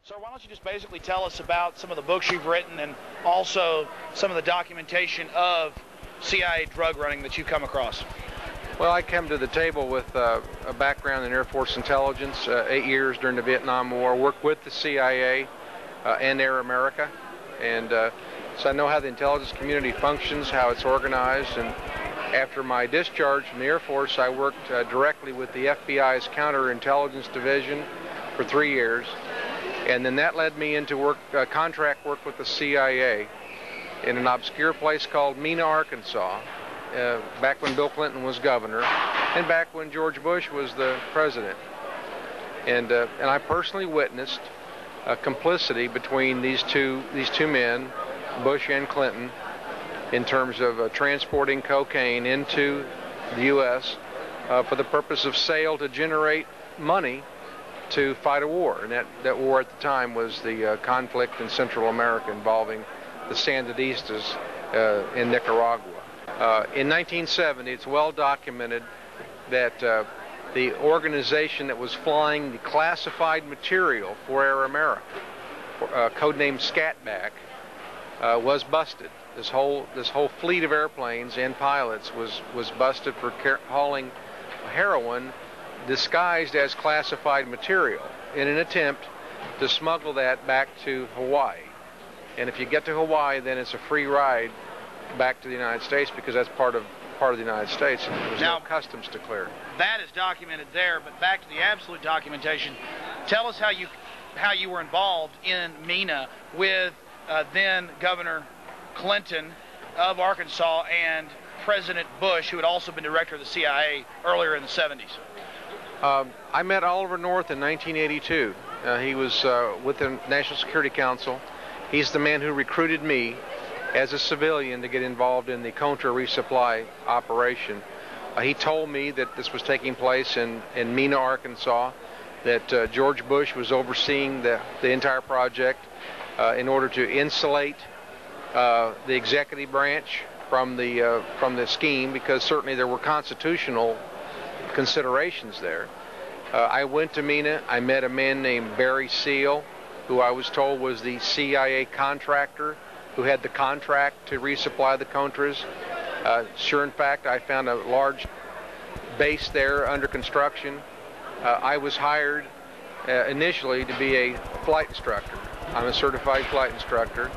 So why don't you just basically tell us about some of the books you've written and also some of the documentation of CIA drug running that you've come across? Well, I come to the table with a background in Air Force intelligence, 8 years during the Vietnam War, worked with the CIA and Air America, and so I know how the intelligence community functions, how it's organized, and after my discharge from the Air Force, I worked directly with the FBI's counterintelligence division for 3 years, and then that led me into contract work with the CIA in an obscure place called Mena, Arkansas, back when Bill Clinton was governor and back when George Bush was the president. And I personally witnessed complicity between these two men, Bush and Clinton, in terms of transporting cocaine into the U.S. For the purpose of sale to generate money to fight a war. And that war at the time was the conflict in Central America involving the Sandinistas in Nicaragua. In 1970, it's well documented that the organization that was flying the classified material for Air America, codenamed Scatback, was busted. This whole fleet of airplanes and pilots was busted for hauling heroin disguised as classified material in an attempt to smuggle that back to Hawaii. And if you get to Hawaii, then it's a free ride back to the United States, because that's part of the United States, and there was no customs to clear. That is documented there, but back to the absolute documentation. Tell us how you were involved in Mena with then Governor Clinton of Arkansas and President Bush, who had also been director of the CIA earlier in the 70s. I met Oliver North in 1982. He was with the National Security Council. He's the man who recruited me as a civilian to get involved in the Contra resupply operation. He told me that this was taking place in Mena, Arkansas, that George Bush was overseeing the entire project in order to insulate the executive branch from the scheme, because certainly there were constitutional considerations there. I went to Mena. I met a man named Barry Seal, who I was told was the CIA contractor who had the contract to resupply the Contras. Sure, in fact, I found a large base there under construction. I was hired initially to be a flight instructor. I'm a certified flight instructor.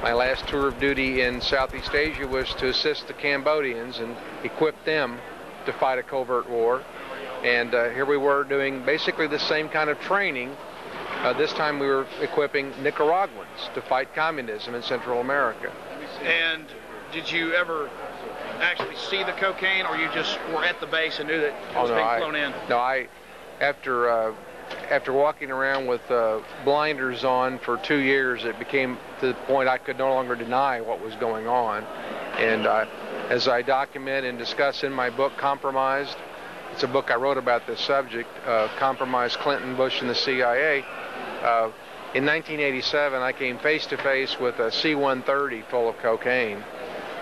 My last tour of duty in Southeast Asia was to assist the Cambodians and equip them to fight a covert war. And here we were doing basically the same kind of training. This time we were equipping Nicaraguans to fight communism in Central America. And did you ever actually see the cocaine, or you just were at the base and knew that it was being flown in? No, after walking around with blinders on for 2 years, it became to the point I could no longer deny what was going on. And as I document and discuss in my book, Compromised, it's a book I wrote about this subject, Compromised Clinton, Bush, and the CIA. In 1987, I came face to face with a C-130 full of cocaine,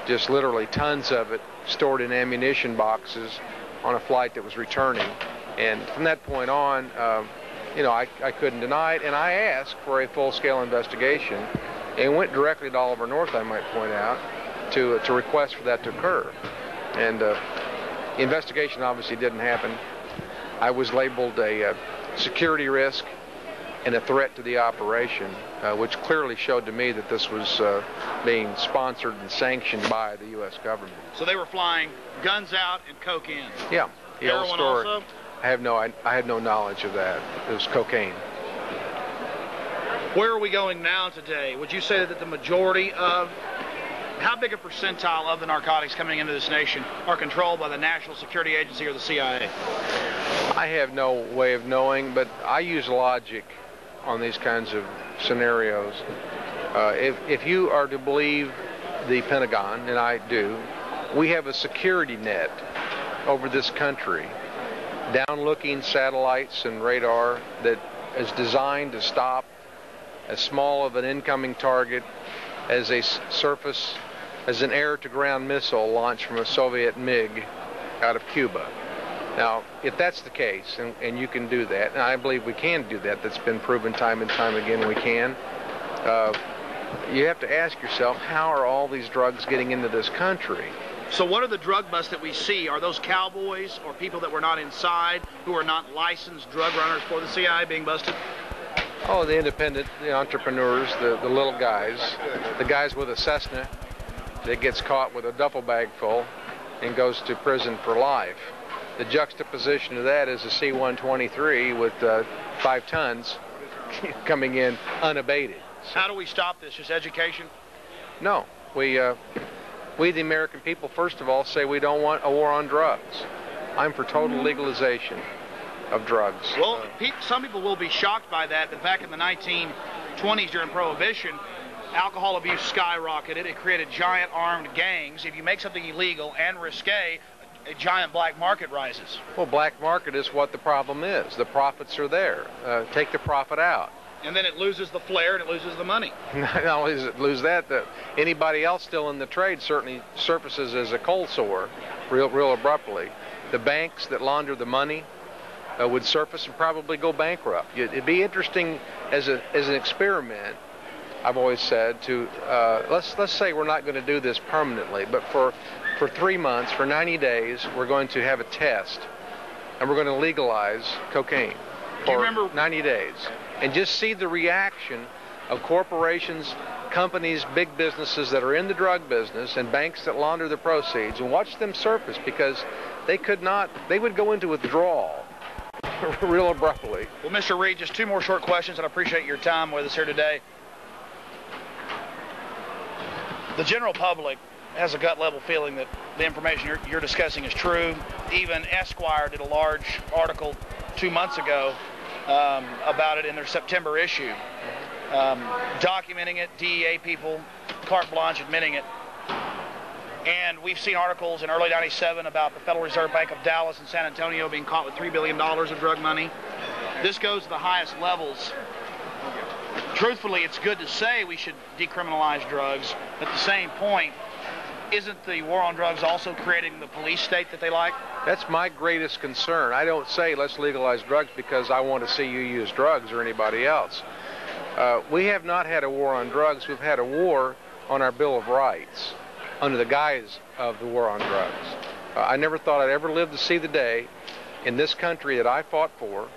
just literally tons of it stored in ammunition boxes on a flight that was returning. And from that point on, I couldn't deny it, and I asked for a full-scale investigation, and went directly to Oliver North, I might point out, to request for that to occur. And the investigation obviously didn't happen. I was labeled a security risk and a threat to the operation, which clearly showed to me that this was being sponsored and sanctioned by the U.S. government. So they were flying guns out and coke in? Yeah. Heroin also? I had no knowledge of that. It was cocaine. Where are we going now today? Would you say that the majority of, how big a percentile of the narcotics coming into this nation are controlled by the National Security Agency or the CIA? I have no way of knowing, but I use logic on these kinds of scenarios. If you are to believe the Pentagon, and I do, we have a security net over this country, down-looking satellites and radar that is designed to stop as small of an incoming target as an air-to-ground missile launched from a Soviet MiG out of Cuba. Now, if that's the case, and you can do that, and I believe we can do that, that's been proven time and time again we can, you have to ask yourself, how are all these drugs getting into this country? So what are the drug busts that we see? Are those cowboys or people that were not inside, who are not licensed drug runners for the CIA being busted? Oh, the independent, the entrepreneurs, the little guys, the guys with a Cessna that gets caught with a duffel bag full and goes to prison for life. The juxtaposition of that is a C-123 with 5 tons coming in unabated. So, how do we stop this? Just education? No. We, the American people, first of all, say we don't want a war on drugs. I'm for total legalization of drugs. Well, some people will be shocked by that, but back in the 1920s during Prohibition, alcohol abuse skyrocketed. It created giant armed gangs. If you make something illegal and risque, a giant black market rises. Well, black market is what the problem is. The profits are there. Take the profit out. And then it loses the flair and it loses the money. Not only does it lose that, anybody else still in the trade certainly surfaces as a cold sore real abruptly. The banks that launder the money would surface and probably go bankrupt. It'd be interesting as an experiment, I've always said, to let's say we're not going to do this permanently, but for 3 months, for 90 days, we're going to have a test, and we're going to legalize cocaine for 90 days, and just see the reaction of corporations, companies, big businesses that are in the drug business, and banks that launder the proceeds, and watch them surface, because they would go into withdrawal real abruptly. Well, Mr. Reed, just 2 more short questions, and I appreciate your time with us here today. The general public has a gut level feeling that the information you're discussing is true. Even Esquire did a large article 2 months ago about it in their September issue, documenting it, DEA people, carte blanche admitting it. And we've seen articles in early 97 about the Federal Reserve Bank of Dallas and San Antonio being caught with $3 billion of drug money. This goes to the highest levels. Truthfully, it's good to say we should decriminalize drugs. At the same point, isn't the war on drugs also creating the police state that they like? That's my greatest concern. I don't say let's legalize drugs because I want to see you use drugs or anybody else. We have not had a war on drugs. We've had a war on our Bill of Rights under the guise of the war on drugs. I never thought I'd ever live to see the day in this country that I fought for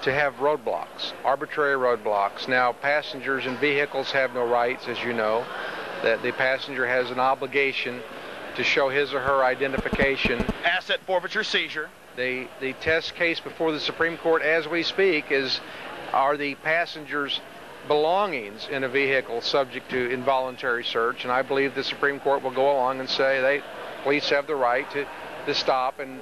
to have roadblocks, arbitrary roadblocks. Now, passengers in vehicles have no rights, as you know, that the passenger has an obligation to show his or her identification. Asset forfeiture, seizure. The test case before the Supreme Court as we speak are the passengers' belongings in a vehicle subject to involuntary search, and I believe the Supreme Court will go along and say police have the right to stop and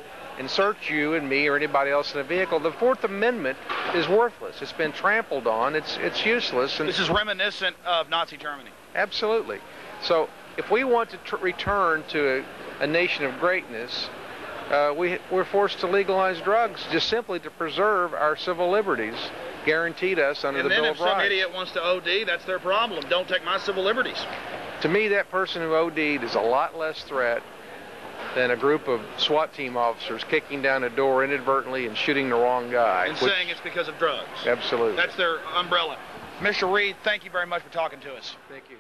search you and me or anybody else in a vehicle. The Fourth Amendment is worthless. It's been trampled on. It's useless. And this is reminiscent of Nazi Germany. Absolutely. So if we want to return to a nation of greatness, we're forced to legalize drugs just simply to preserve our civil liberties guaranteed us under the Bill of Rights. And then if some idiot wants to OD, that's their problem. Don't take my civil liberties. To me, that person who OD'd is a lot less threat than a group of SWAT team officers kicking down a door inadvertently and shooting the wrong guy. And saying it's because of drugs. Absolutely. That's their umbrella. Mr. Reed, thank you very much for talking to us. Thank you.